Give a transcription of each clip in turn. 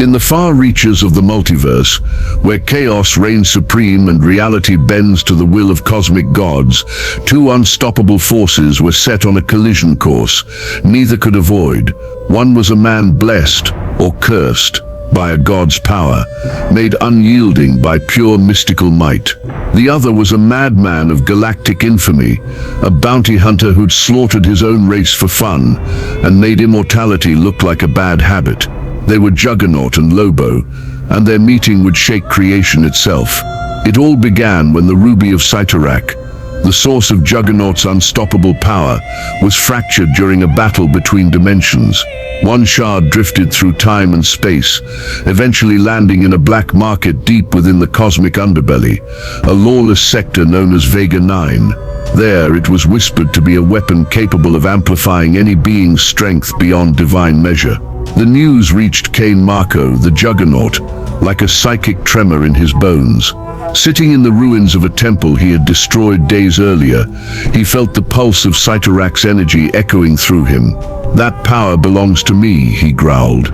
In the far reaches of the multiverse, where chaos reigns supreme and reality bends to the will of cosmic gods, two unstoppable forces were set on a collision course neither could avoid. One was a man blessed, or cursed, by a god's power, made unyielding by pure mystical might. The other was a madman of galactic infamy, a bounty hunter who'd slaughtered his own race for fun and made immortality look like a bad habit. They were Juggernaut and Lobo, and their meeting would shake creation itself. It all began when the ruby of Cyttorak, the source of Juggernaut's unstoppable power, was fractured during a battle between dimensions. One shard drifted through time and space, eventually landing in a black market deep within the cosmic underbelly, a lawless sector known as Vega 9. There, it was whispered to be a weapon capable of amplifying any being's strength beyond divine measure. The news reached Cain Marco, the Juggernaut, like a psychic tremor in his bones. Sitting in the ruins of a temple he had destroyed days earlier, he felt the pulse of Cyttorak's energy echoing through him. "That power belongs to me," he growled,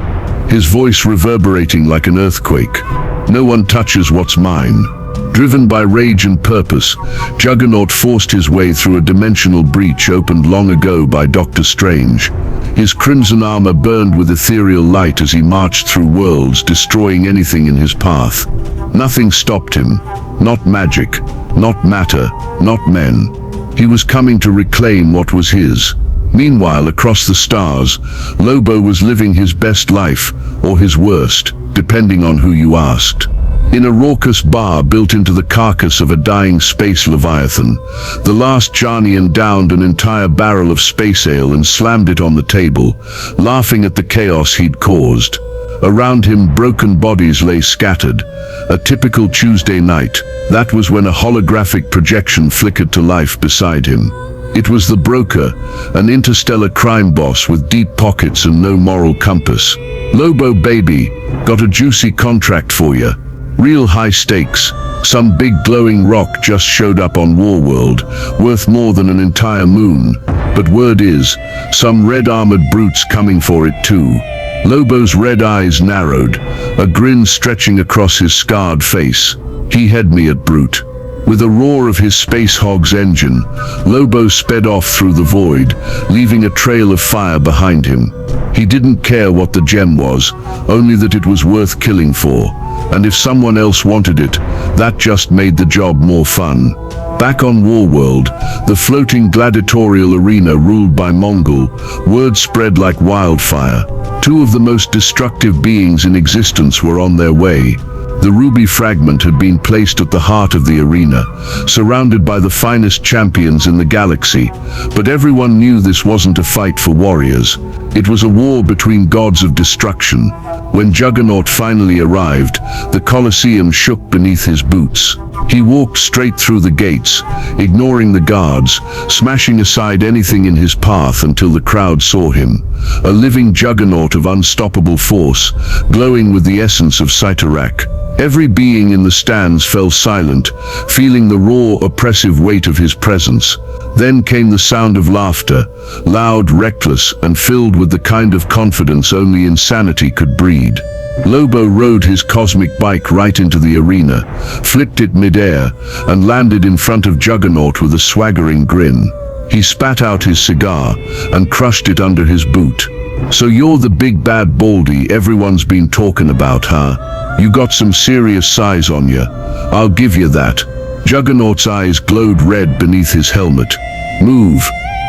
his voice reverberating like an earthquake. "No one touches what's mine." Driven by rage and purpose, Juggernaut forced his way through a dimensional breach opened long ago by Doctor Strange. His crimson armor burned with ethereal light as he marched through worlds, destroying anything in his path. Nothing stopped him. Not magic, not matter, not men. He was coming to reclaim what was his. Meanwhile, across the stars, Lobo was living his best life, or his worst, depending on who you asked. In a raucous bar built into the carcass of a dying space leviathan, the last Czarnian downed an entire barrel of space ale and slammed it on the table, laughing at the chaos he'd caused. Around him, broken bodies lay scattered. A typical Tuesday night. That was when a holographic projection flickered to life beside him. It was the Broker, an interstellar crime boss with deep pockets and no moral compass. "Lobo baby, got a juicy contract for you. Real high stakes. Some big glowing rock just showed up on Warworld, worth more than an entire moon. But word is, some red-armored brute's coming for it too." Lobo's red eyes narrowed, a grin stretching across his scarred face. "He had me at brute." With a roar of his space hog's engine, Lobo sped off through the void, leaving a trail of fire behind him. He didn't care what the gem was, only that it was worth killing for. And if someone else wanted it, that just made the job more fun. Back on Warworld, the floating gladiatorial arena ruled by Mongol, word spread like wildfire. Two of the most destructive beings in existence were on their way. The ruby fragment had been placed at the heart of the arena, surrounded by the finest champions in the galaxy. But everyone knew this wasn't a fight for warriors. It was a war between gods of destruction. When Juggernaut finally arrived, the Colosseum shook beneath his boots. He walked straight through the gates, ignoring the guards, smashing aside anything in his path until the crowd saw him. A living juggernaut of unstoppable force, glowing with the essence of Cyttorak. Every being in the stands fell silent, feeling the raw, oppressive weight of his presence. Then came the sound of laughter, loud, reckless, and filled with the kind of confidence only insanity could breed. Lobo rode his cosmic bike right into the arena, flipped it mid-air, and landed in front of Juggernaut with a swaggering grin. He spat out his cigar and crushed it under his boot. "So you're the big bad baldy everyone's been talking about, huh? You got some serious size on you. I'll give you that." Juggernaut's eyes glowed red beneath his helmet. "Move.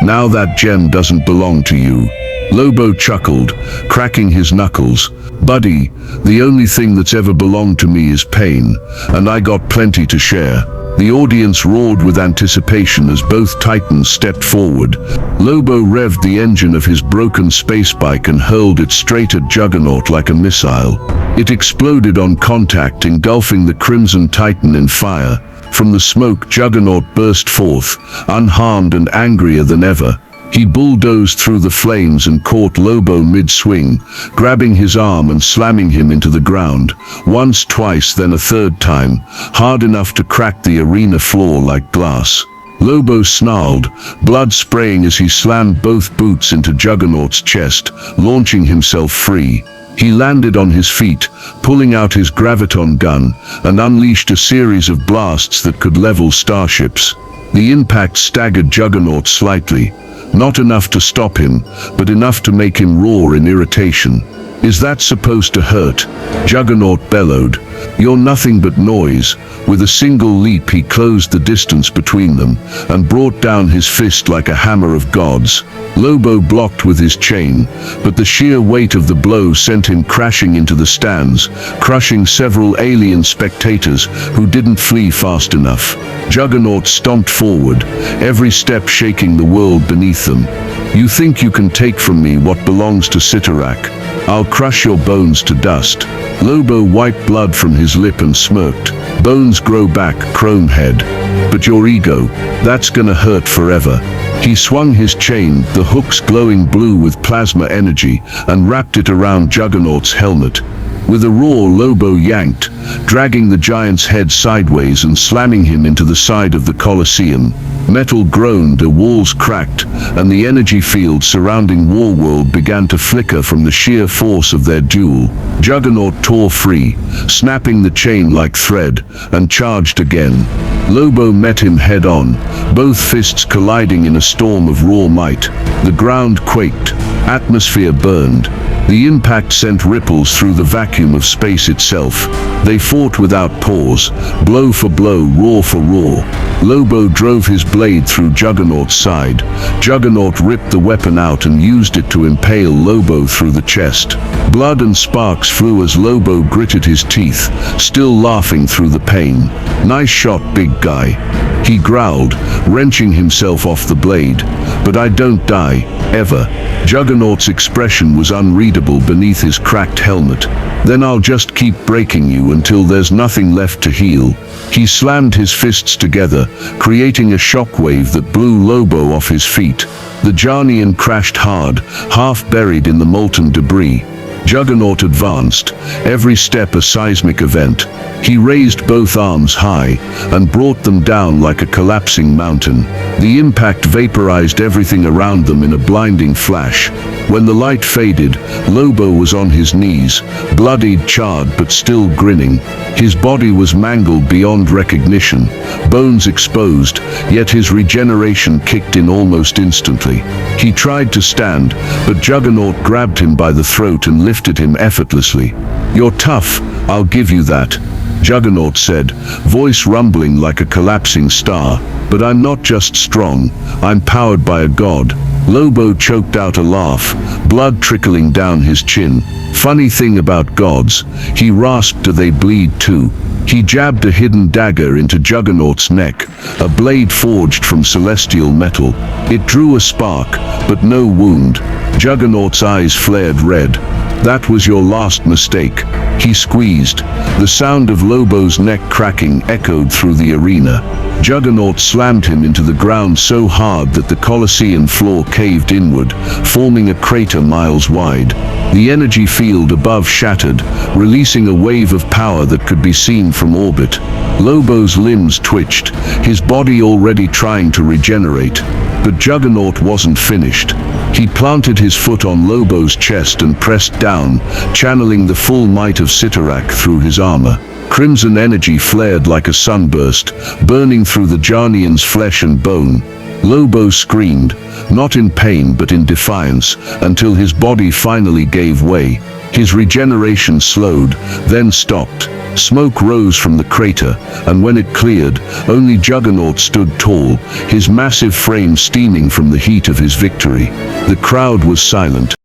Now that gem doesn't belong to you." Lobo chuckled, cracking his knuckles. "Buddy, the only thing that's ever belonged to me is pain, and I got plenty to share." The audience roared with anticipation as both titans stepped forward. Lobo revved the engine of his broken space bike and hurled it straight at Juggernaut like a missile. It exploded on contact, engulfing the Crimson Titan in fire. From the smoke, Juggernaut burst forth, unharmed and angrier than ever. He bulldozed through the flames and caught Lobo mid-swing, grabbing his arm and slamming him into the ground. Once, twice, then a third time, hard enough to crack the arena floor like glass. Lobo snarled, blood spraying as he slammed both boots into Juggernaut's chest, launching himself free. He landed on his feet, pulling out his Graviton gun, and unleashed a series of blasts that could level starships. The impact staggered Juggernaut slightly, not enough to stop him, but enough to make him roar in irritation. "Is that supposed to hurt?" Juggernaut bellowed. "You're nothing but noise." With a single leap he closed the distance between them, and brought down his fist like a hammer of gods. Lobo blocked with his chain, but the sheer weight of the blow sent him crashing into the stands, crushing several alien spectators who didn't flee fast enough. Juggernaut stomped forward, every step shaking the world beneath them. "You think you can take from me what belongs to Cyttorak? I'll crush your bones to dust." Lobo wiped blood from his lip and smirked. "Bones grow back, Chromehead. But your ego, that's gonna hurt forever." He swung his chain, the hooks glowing blue with plasma energy, and wrapped it around Juggernaut's helmet. With a roar, Lobo yanked, dragging the giant's head sideways and slamming him into the side of the Colosseum. Metal groaned, the walls cracked, and the energy field surrounding Warworld began to flicker from the sheer force of their duel. Juggernaut tore free, snapping the chain like thread, and charged again. Lobo met him head-on, both fists colliding in a storm of raw might. The ground quaked, atmosphere burned. The impact sent ripples through the vacuum of space itself. They fought without pause, blow for blow, roar for roar. Lobo drove his blade through Juggernaut's side. Juggernaut ripped the weapon out and used it to impale Lobo through the chest. Blood and sparks flew as Lobo gritted his teeth, still laughing through the pain. "Nice shot, big guy," he growled, wrenching himself off the blade. "But I don't die, ever." Juggernaut's expression was unreadable beneath his cracked helmet. "Then I'll just keep breaking you until there's nothing left to heal." He slammed his fists together, creating a shockwave that blew Lobo off his feet. The Czarnian crashed hard, half buried in the molten debris. Juggernaut advanced, every step a seismic event. He raised both arms high and brought them down like a collapsing mountain. The impact vaporized everything around them in a blinding flash. When the light faded, Lobo was on his knees, bloodied, charred, but still grinning. His body was mangled beyond recognition, bones exposed, yet his regeneration kicked in almost instantly. He tried to stand, but Juggernaut grabbed him by the throat and lifted him effortlessly. "You're tough, I'll give you that," Juggernaut said, voice rumbling like a collapsing star. "But I'm not just strong, I'm powered by a god." Lobo choked out a laugh, blood trickling down his chin. "Funny thing about gods," he rasped, "do they bleed too?" He jabbed a hidden dagger into Juggernaut's neck, a blade forged from celestial metal. It drew a spark, but no wound. Juggernaut's eyes flared red. "That was your last mistake." He squeezed. The sound of Lobo's neck cracking echoed through the arena. Juggernaut slammed him into the ground so hard that the Colosseum floor caved inward, forming a crater miles wide. The energy field above shattered, releasing a wave of power that could be seen from orbit. Lobo's limbs twitched, his body already trying to regenerate. But Juggernaut wasn't finished. He planted his foot on Lobo's chest and pressed down, channeling the full might of Cyttorak through his armor. Crimson energy flared like a sunburst, burning through the Czarnian's flesh and bone. Lobo screamed, not in pain but in defiance, until his body finally gave way. His regeneration slowed, then stopped. Smoke rose from the crater, and when it cleared, only Juggernaut stood tall, his massive frame steaming from the heat of his victory. The crowd was silent.